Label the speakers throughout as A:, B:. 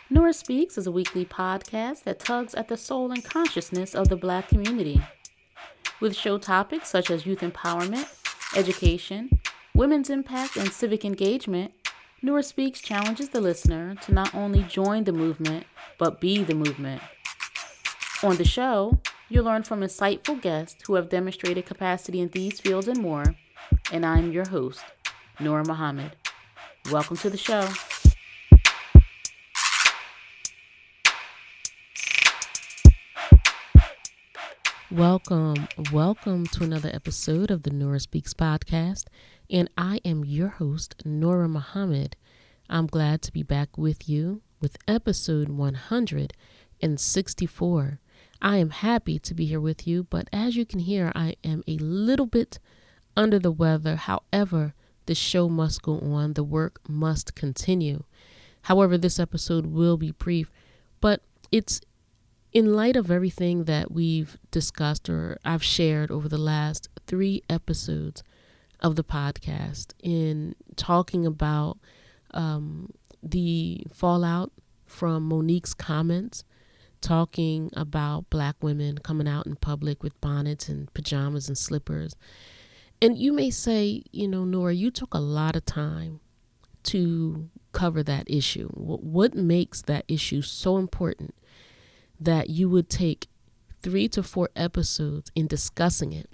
A: Nora Speaks is a weekly podcast that tugs at the soul and consciousness of the Black community. With show topics such as youth empowerment, education, women's impact, and civic engagement, Nora Speaks challenges the listener to not only join the movement, but be the movement. On the show, you'll learn from insightful guests who have demonstrated capacity in these fields and more, and I'm your host, Nora Muhammad. Welcome to the show. Welcome to another episode of the Nora Speaks podcast, and I am your host, Nora Muhammad. I'm glad to be back with you with episode 164. I am happy to be here with you, but as you can hear, I am a little bit under the weather. However, the show must go on. The work must continue. However, this episode will be brief, but it's in light of everything that we've discussed or I've shared over the last 3 episodes of the podcast in talking about the fallout from Monique's comments, talking about Black women coming out in public with bonnets and pajamas and slippers. And you may say, Nora, you took a lot of time to cover that issue. What makes that issue so important that you would take 3 to 4 episodes in discussing it?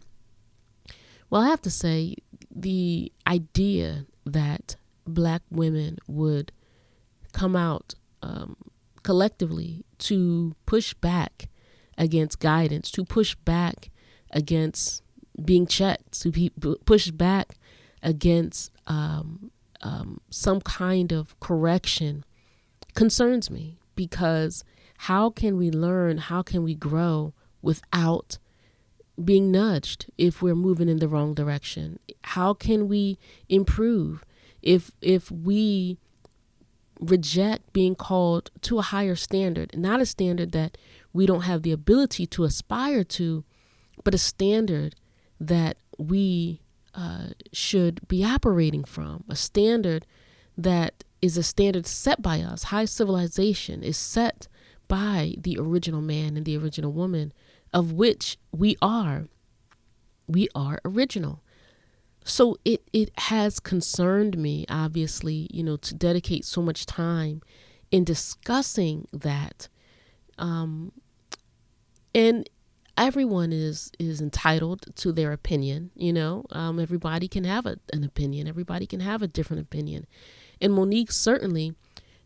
A: Well, I have to say, the idea that Black women would come out collectively to push back against guidance, to push back against being checked, to push back against some kind of correction concerns me, because how can we learn? How can we grow without being nudged if we're moving in the wrong direction? How can we improve if we reject being called to a higher standard, not a standard that we don't have the ability to aspire to, but a standard that we should be operating from, a standard that is a standard set by us. High civilization is set by the original man and the original woman, of which we are original. So it has concerned me, obviously, to dedicate so much time in discussing that. And everyone is entitled to their opinion. Everybody can have an opinion. Everybody can have a different opinion. And Monique certainly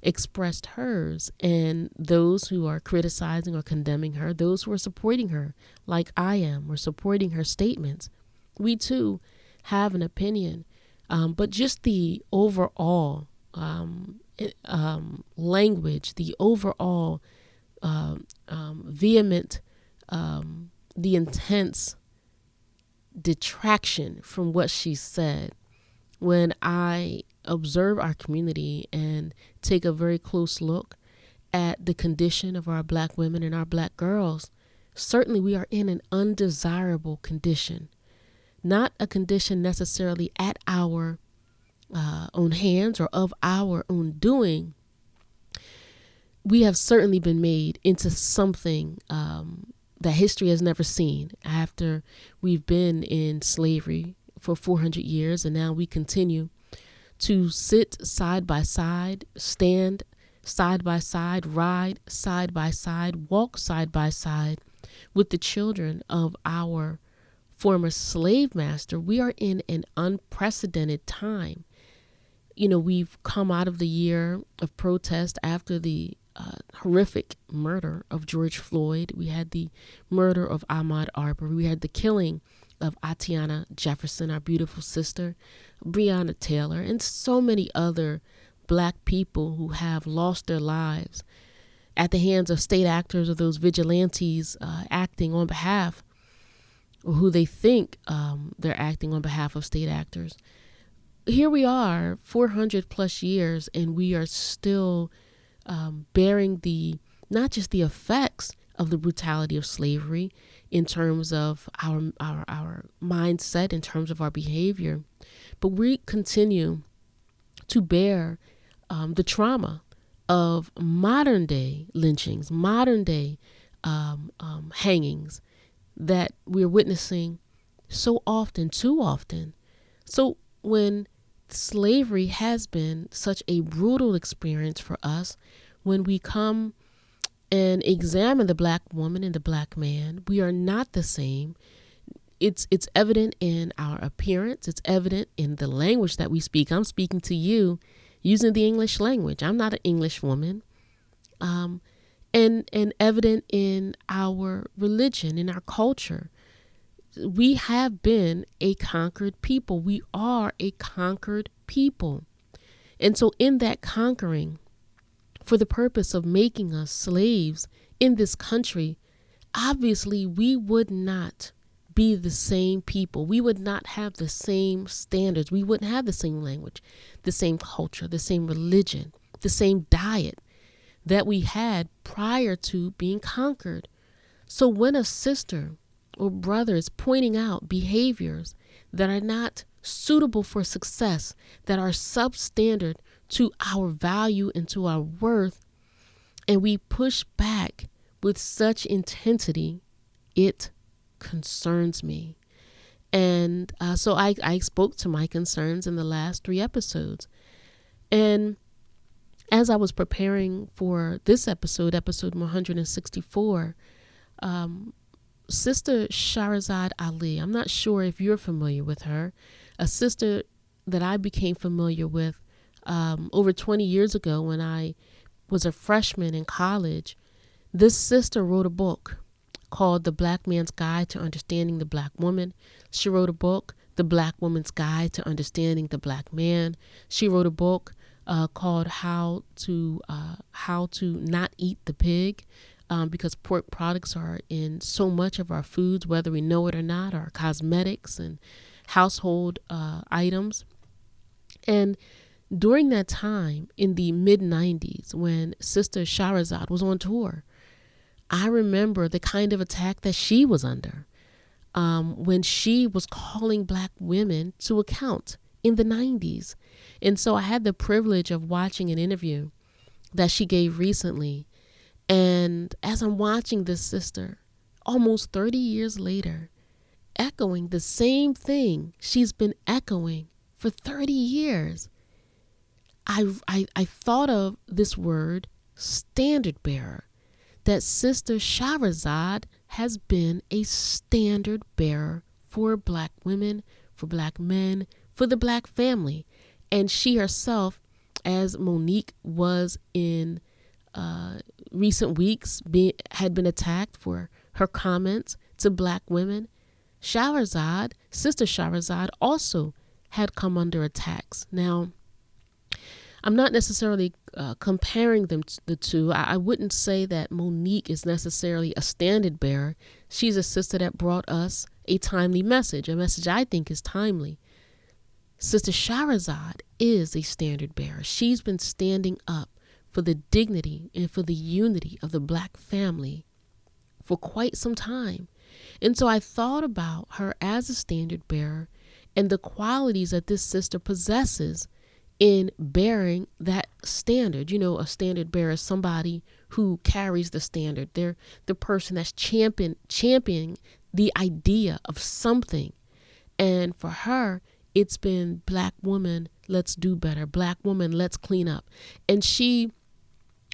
A: expressed hers, and those who are criticizing or condemning her, those who are supporting her, like I am, or supporting her statements, we too have an opinion. But just the overall language, the overall vehement, the intense detraction from what she said, when I observe our community and take a very close look at the condition of our Black women and our Black girls, certainly we are in an undesirable condition. Not a condition necessarily at our own hands or of our own doing. We have certainly been made into something that history has never seen, after we've been in slavery for 400 years, and now we continue to sit side by side, stand side by side, ride side by side, walk side by side with the children of our former slave master. We are in an unprecedented time. We've come out of the year of protest after the horrific murder of George Floyd. We had the murder of Ahmaud Arbery. We had the killing of Atiana Jefferson, our beautiful sister, Breonna Taylor, and so many other Black people who have lost their lives at the hands of state actors or those vigilantes acting on behalf, or who they think they're acting on behalf of state actors. Here we are, 400 plus years, and we are still bearing not just the effects of the brutality of slavery in terms of our mindset, in terms of our behavior, but we continue to bear the trauma of modern day lynchings, modern day hangings that we're witnessing so often, too often. So when slavery has been such a brutal experience for us, when we come and examine the black woman and the black man, we are not the same. It's evident in our appearance. It's evident in the language that we speak. I'm speaking to you using the English language. I'm not an English woman. And evident in our religion, in our culture. We have been a conquered people. We are a conquered people. And so in that conquering, for the purpose of making us slaves in this country, obviously we would not be the same people. We would not have the same standards. We wouldn't have the same language, the same culture, the same religion, the same diet that we had prior to being conquered. So when a sister or brother is pointing out behaviors that are not suitable for success, that are substandard to our value and to our worth, and we push back with such intensity, it concerns me. And so I spoke to my concerns in the last 3 episodes. And as I was preparing for this episode 164, Sister Sharazhad Ali, I'm not sure if you're familiar with her, a sister that I became familiar with over 20 years ago when I was a freshman in college. This sister wrote a book called The Black Man's Guide to Understanding the Black Woman. She wrote a book, The Black Woman's Guide to Understanding the Black Man. She wrote a book called How to Not Eat the Pig, because pork products are in so much of our foods, whether we know it or not, our cosmetics and household items. And during that time in the mid-90s, when Sister Sharazhad was on tour, I remember the kind of attack that she was under when she was calling black women to account in the 90s. And so I had the privilege of watching an interview that she gave recently. And as I'm watching this sister, almost 30 years later, echoing the same thing she's been echoing for 30 years, I thought of this word, standard bearer, that Sister Sharazhad has been a standard bearer for black women, for black men, for the black family. And she herself, as Monique was in recent weeks, had been attacked for her comments to black women. Sharazhad, Sister Sharazhad, also had come under attacks. Now, I'm not necessarily comparing the two. I wouldn't say that Monique is necessarily a standard bearer. She's a sister that brought us a timely message, a message I think is timely. Sister Sharazhad is a standard bearer. She's been standing up for the dignity and for the unity of the black family for quite some time. And so I thought about her as a standard bearer and the qualities that this sister possesses in bearing that standard. You know, a standard bearer is somebody who carries the standard. They're the person that's championing the idea of something. And for her, it's been black woman, let's do better. Black woman, let's clean up. And she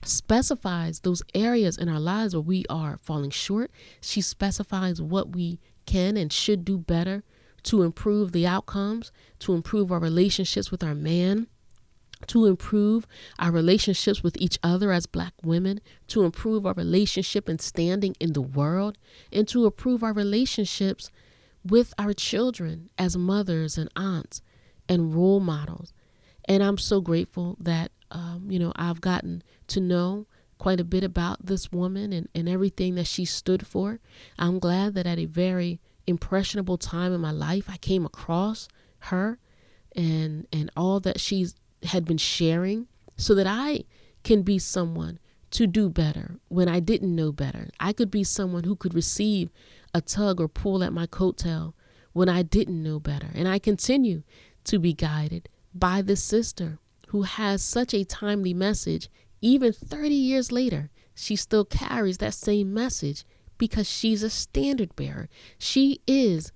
A: specifies those areas in our lives where we are falling short. She specifies what we can and should do better to improve the outcomes, to improve our relationships with our man, to improve our relationships with each other as black women, to improve our relationship and standing in the world, and to improve our relationships with our children as mothers and aunts and role models. And I'm so grateful that, I've gotten to know quite a bit about this woman and everything that she stood for. I'm glad that at a very impressionable time in my life, I came across her and all that she's had been sharing so that I can be someone to do better when I didn't know better. I could be someone who could receive a tug or pull at my coattail when I didn't know better. And I continue to be guided by this sister who has such a timely message even 30 years later, she still carries that same message because she's a standard bearer. She is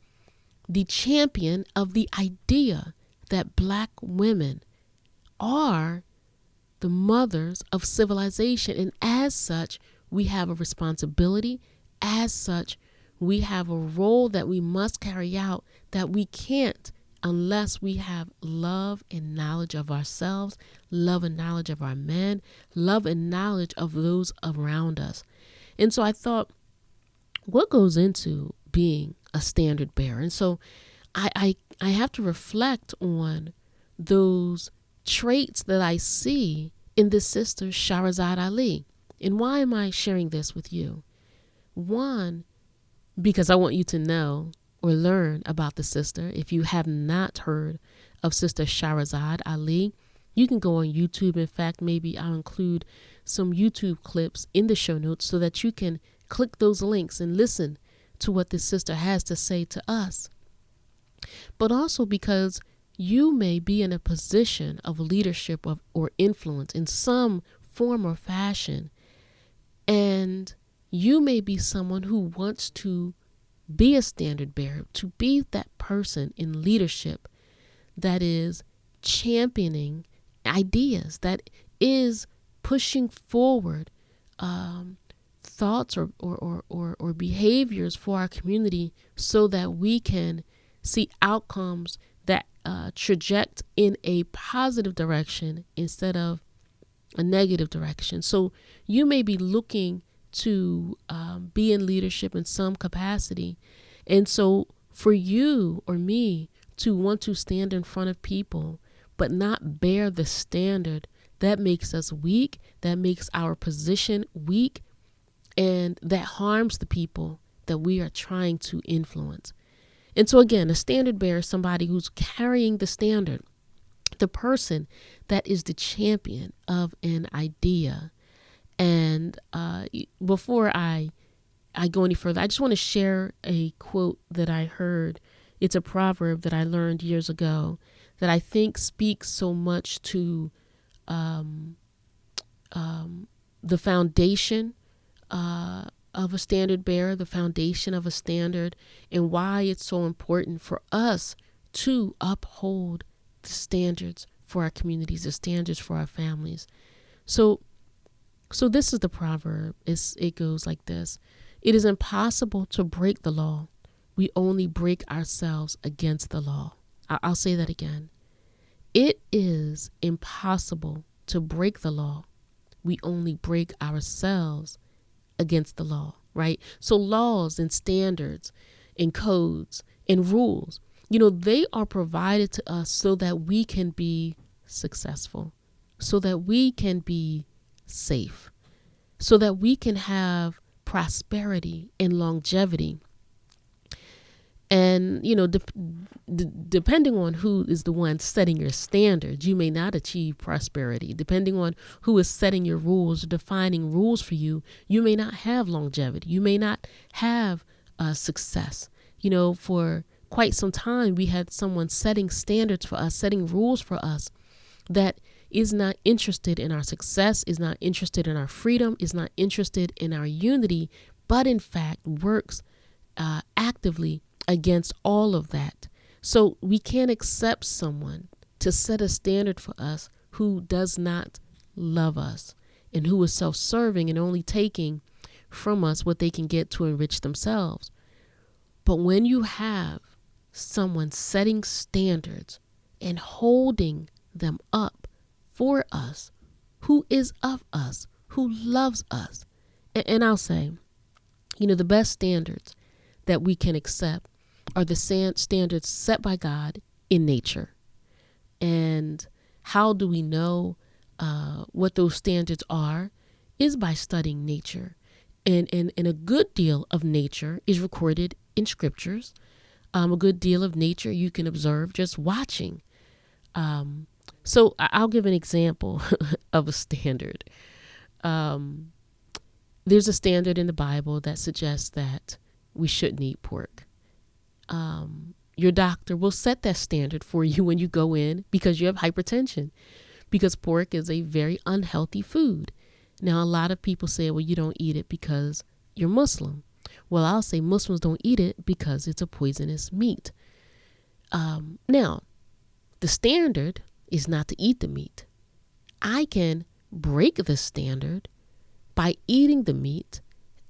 A: the champion of the idea that Black women are the mothers of civilization. And as such, we have a responsibility. As such, we have a role that we must carry out that we can't unless we have love and knowledge of ourselves, love and knowledge of our men, love and knowledge of those around us. And so I thought, what goes into being a standard bearer? And so I have to reflect on those traits that I see in this sister, Sharazhad Ali. And why am I sharing this with you? One, because I want you to know or learn about the sister. If you have not heard of Sister Sharazhad Ali, you can go on YouTube. In fact, maybe I'll include some YouTube clips in the show notes so that you can click those links and listen to what this sister has to say to us. But also because you may be in a position of leadership or influence in some form or fashion, and you may be someone who wants to be a standard bearer, to be that person in leadership that is championing ideas, that is pushing forward thoughts or behaviors for our community so that we can see outcomes that traject in a positive direction instead of a negative direction. So you may be looking to be in leadership in some capacity. And so for you or me to want to stand in front of people but not bear the standard, that makes us weak, that makes our position weak, and that harms the people that we are trying to influence. And so again, a standard bearer is somebody who's carrying the standard, the person that is the champion of an idea. And before I go any further, I just want to share a quote that I heard. It's a proverb that I learned years ago that I think speaks so much to the foundation of a standard bearer, the foundation of a standard, and why it's so important for us to uphold the standards for our communities, the standards for our families. So this is the proverb. It goes like this. It is impossible to break the law. We only break ourselves against the law. I'll say that again. It is impossible to break the law. We only break ourselves against the law, right? So laws and standards and codes and rules, they are provided to us so that we can be successful, so that we can be safe, so that we can have prosperity and longevity. And, depending on who is the one setting your standards, you may not achieve prosperity. Depending on who is setting your rules, defining rules for you, you may not have longevity. You may not have success. For quite some time, we had someone setting standards for us, setting rules for us that is not interested in our success, is not interested in our freedom, is not interested in our unity, but in fact works actively against all of that. So we can't accept someone to set a standard for us who does not love us and who is self-serving and only taking from us what they can get to enrich themselves. But when you have someone setting standards and holding them up for us, who is of us, who loves us, and I'll say, the best standards that we can accept are the standards set by God in nature. And how do we know what those standards are? Is by studying nature. And a good deal of nature is recorded in scriptures. A good deal of nature you can observe just watching. So I'll give an example of a standard. There's a standard in the Bible that suggests that we shouldn't eat pork. Your doctor will set that standard for you when you go in because you have hypertension, because pork is a very unhealthy food. Now, a lot of people say, well, you don't eat it because you're Muslim. Well, I'll say Muslims don't eat it because it's a poisonous meat. Now, the standard is not to eat the meat. I can break the standard by eating the meat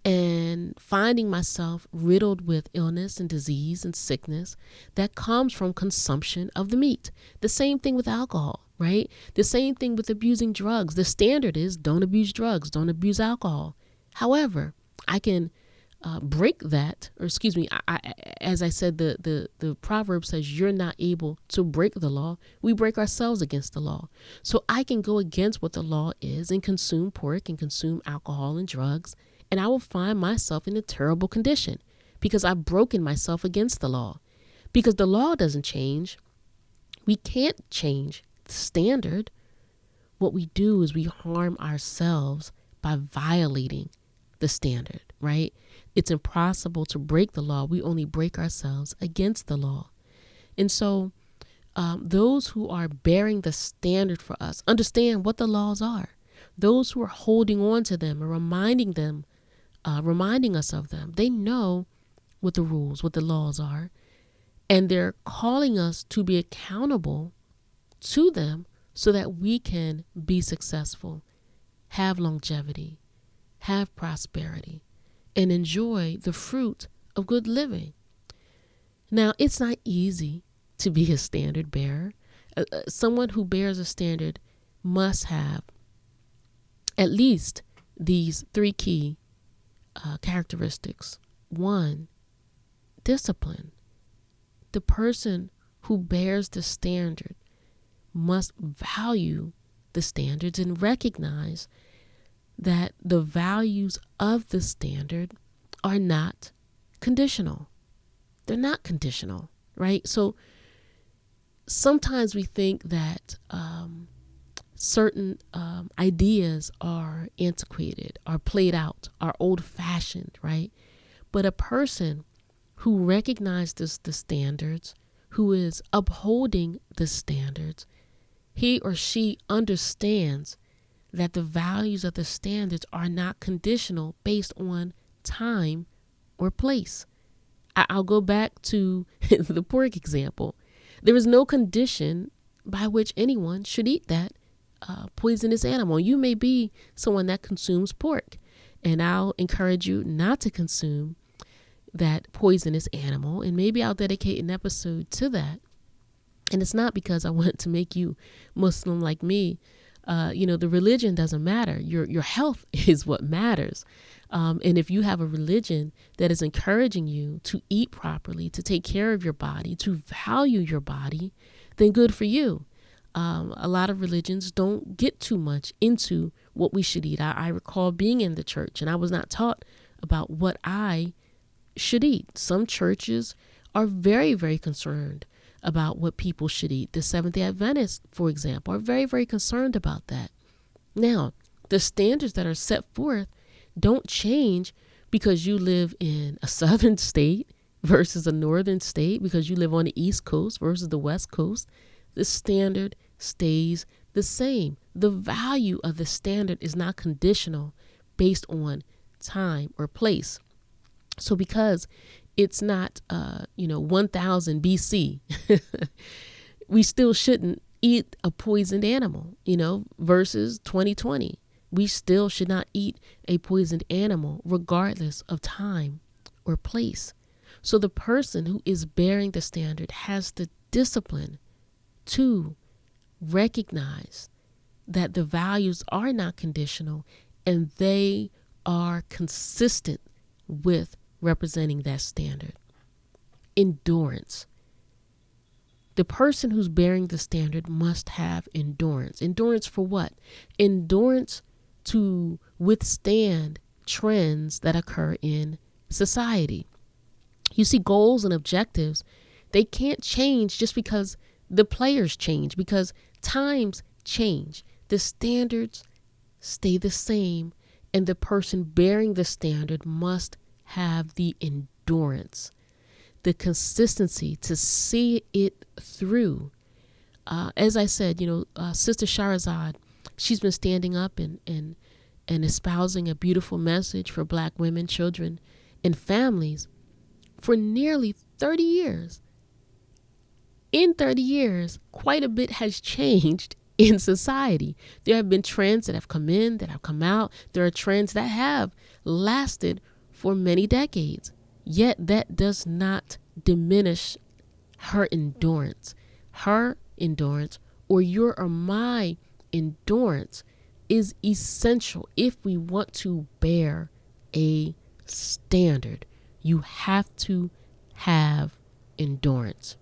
A: and finding myself riddled with illness and disease and sickness that comes from consumption of the meat. The same thing with alcohol, right? The same thing with abusing drugs. The standard is don't abuse drugs, don't abuse alcohol. However, I can break that, or excuse me, as I said, the proverb says you're not able to break the law. We break ourselves against the law. So I can go against what the law is and consume pork and consume alcohol and drugs, and I will find myself in a terrible condition because I've broken myself against the law. Because the law doesn't change. We can't change the standard. What we do is we harm ourselves by violating the standard, right? It's impossible to break the law. We only break ourselves against the law. And so those who are bearing the standard for us understand what the laws are. Those who are holding on to them and reminding us of them, they know what the rules, what the laws are. And they're calling us to be accountable to them so that we can be successful, have longevity, have prosperity, and enjoy the fruit of good living. Now, it's not easy to be a standard bearer. Someone who bears a standard must have at least these three key characteristics. One, discipline. The person who bears the standard must value the standards and recognize that the values of the standard are not conditional. They're not conditional, right? So sometimes we think that certain ideas are antiquated, are played out, are old-fashioned, right? But a person who recognizes the standards, who is upholding the standards, he or she understands that the values of the standards are not conditional based on time or place. I'll go back to the pork example. There is no condition by which anyone should eat that poisonous animal. You may be someone that consumes pork, and I'll encourage you not to consume that poisonous animal, and maybe I'll dedicate an episode to that. And it's not because I want to make you Muslim like me. The religion doesn't matter. Your health is what matters. And if you have a religion that is encouraging you to eat properly, to take care of your body, to value your body, then good for you. A lot of religions don't get too much into what we should eat. I recall being in the church and I was not taught about what I should eat. Some churches are very, very concerned about what people should eat. The Seventh-day Adventists, for example, are very, very concerned about that. Now, the standards that are set forth don't change because you live in a southern state versus a northern state, because you live on the East Coast versus the West Coast. The standard stays the same. The value of the standard is not conditional based on time or place. So because it's not, 1000 BC, we still shouldn't eat a poisoned animal, versus 2020. We still should not eat a poisoned animal regardless of time or place. So the person who is bearing the standard has the discipline to recognize that the values are not conditional and they are consistent with representing that standard. Endurance. The person who's bearing the standard must have endurance. Endurance for what? Endurance to withstand trends that occur in society. You see, goals and objectives, they can't change just because the players change, because times change. The standards stay the same, and the person bearing the standard must have the endurance, the consistency to see it through. As I said, Sister Sharazhad, she's been standing up and and espousing a beautiful message for Black women, children, and families for nearly 30 years. In 30 years, quite a bit has changed in society. There have been trends that have come in, that have come out. There are trends that have lasted for many decades. Yet that does not diminish her endurance. Her endurance, or your or my endurance, is essential if we want to bear a standard. You have to have endurance.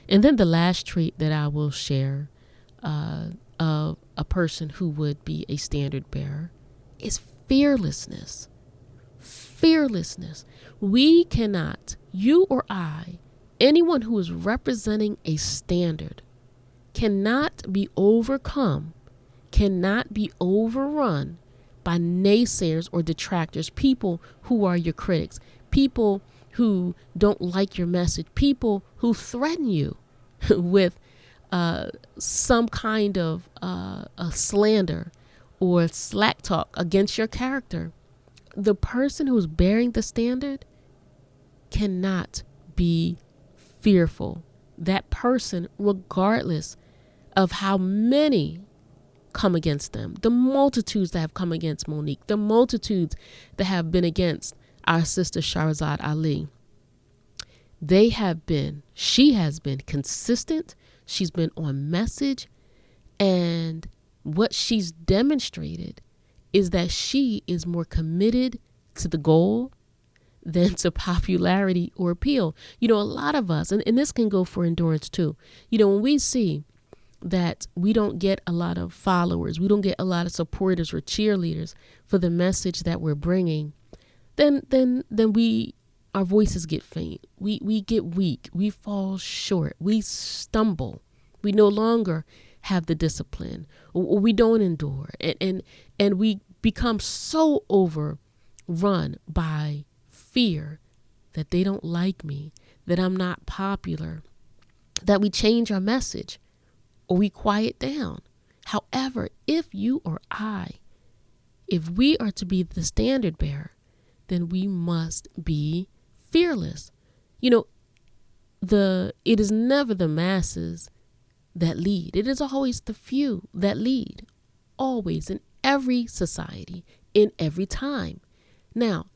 A: And then the last trait that I will share of a person who would be a standard bearer is fearlessness. Fearlessness. We cannot, you or I, anyone who is representing a standard, cannot be overcome, cannot be overrun by naysayers or detractors, people who are your critics, people who don't like your message, people who threaten you with some kind of a slander or slack talk against your character. The person who is bearing the standard cannot be fearful. That person, regardless of how many come against them, the multitudes that have come against Monique, the multitudes that have been against our sister Sharazhad Ali, she has been consistent. She's been on message. And what she's demonstrated is that she is more committed to the goal than to popularity or appeal. A lot of us, and this can go for endurance too, when we see that we don't get a lot of followers, we don't get a lot of supporters or cheerleaders for the message that we're bringing, then our voices get faint. We get weak. We fall short. We stumble. We no longer have the discipline, or we don't endure, and we become so overrun by fear that they don't like me, that I'm not popular, that we change our message or we quiet down. However, if you or if we are to be the standard bearer, then we must be fearless. It is never the masses that lead. It is always the few that lead. Always, in every society, in every time. Now,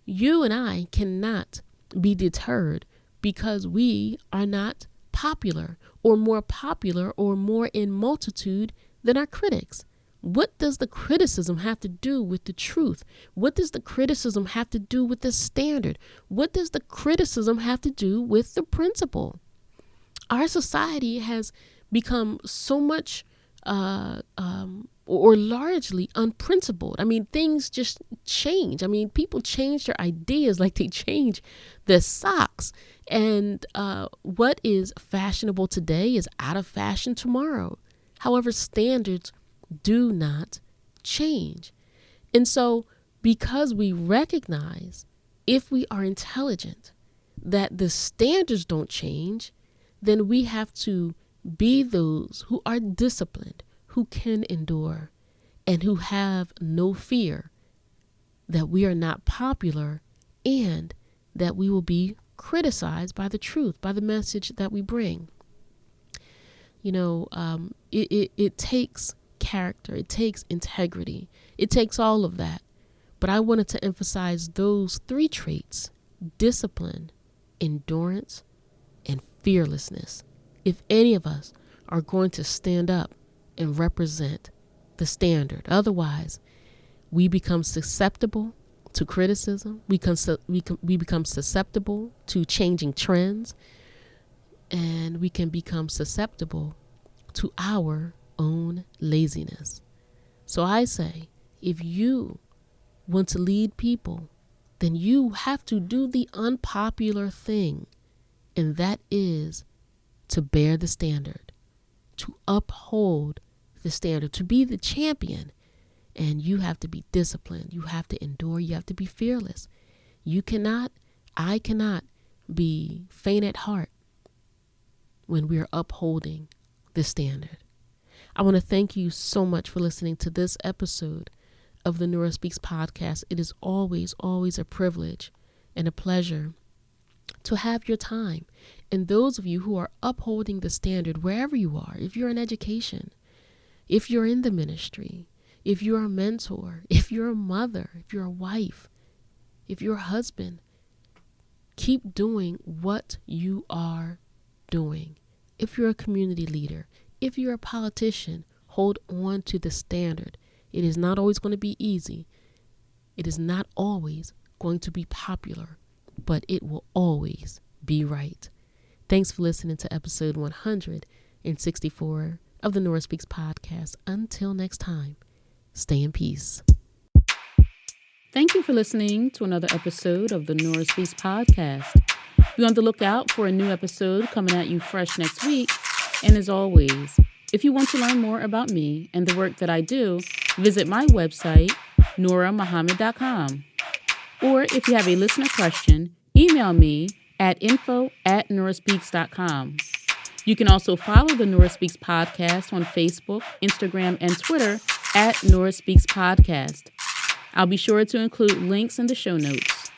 A: you and I cannot be deterred because we are not popular or more in multitude than our critics. What does the criticism have to do with the truth? What does the criticism have to do with the standard? What does the criticism have to do with the principle? Our society has become so much or largely unprincipled. Things just change. People change their ideas like they change their socks. And what is fashionable today is out of fashion tomorrow. However, standards do not change. And so, because we recognize, if we are intelligent, that the standards don't change, then we have to be those who are disciplined, who can endure, and who have no fear that we are not popular and that we will be criticized by the truth, by the message that we bring. It takes character, it takes integrity, it takes all of that. But I wanted to emphasize those three traits: discipline, endurance, and fearlessness. If any of us are going to stand up and represent the standard. Otherwise, we become susceptible to criticism. We become susceptible to changing trends, and we can become susceptible to our own laziness. So I say, if you want to lead people, then you have to do the unpopular thing, and that is to bear the standard, to uphold the standard, to be the champion. And you have to be disciplined. You have to endure. You have to be fearless. I cannot be faint at heart when we are upholding the standard. I want to thank you so much for listening to this episode of the Nora Speaks podcast. It is always, always a privilege and a pleasure to have your time. And those of you who are upholding the standard wherever you are, if you're in education, if you're in the ministry, if you're a mentor, if you're a mother, if you're a wife, if you're a husband, keep doing what you are doing. If you're a community leader, if you're a politician, hold on to the standard. It is not always going to be easy. It is not always going to be popular, but it will always be right. Thanks for listening to episode 164 of the Nora Speaks podcast. Until next time, stay in peace. Thank you for listening to another episode of the Nora Speaks podcast. Be on the lookout for a new episode coming at you fresh next week. And as always, if you want to learn more about me and the work that I do, visit my website, norahmuhammad.com. Or if you have a listener question, email me at info@norahspeaks.com. You can also follow the Nora Speaks podcast on Facebook, Instagram, and Twitter at Nora Speaks Podcast. I'll be sure to include links in the show notes.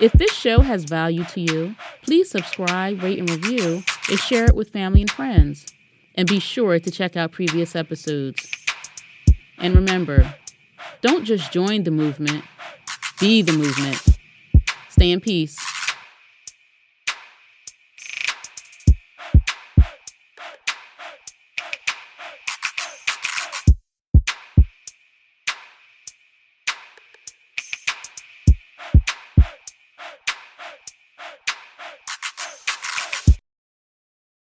A: If this show has value to you, please subscribe, rate, and review, and share it with family and friends. And be sure to check out previous episodes. And remember, don't just join the movement, be the movement. Stay in peace.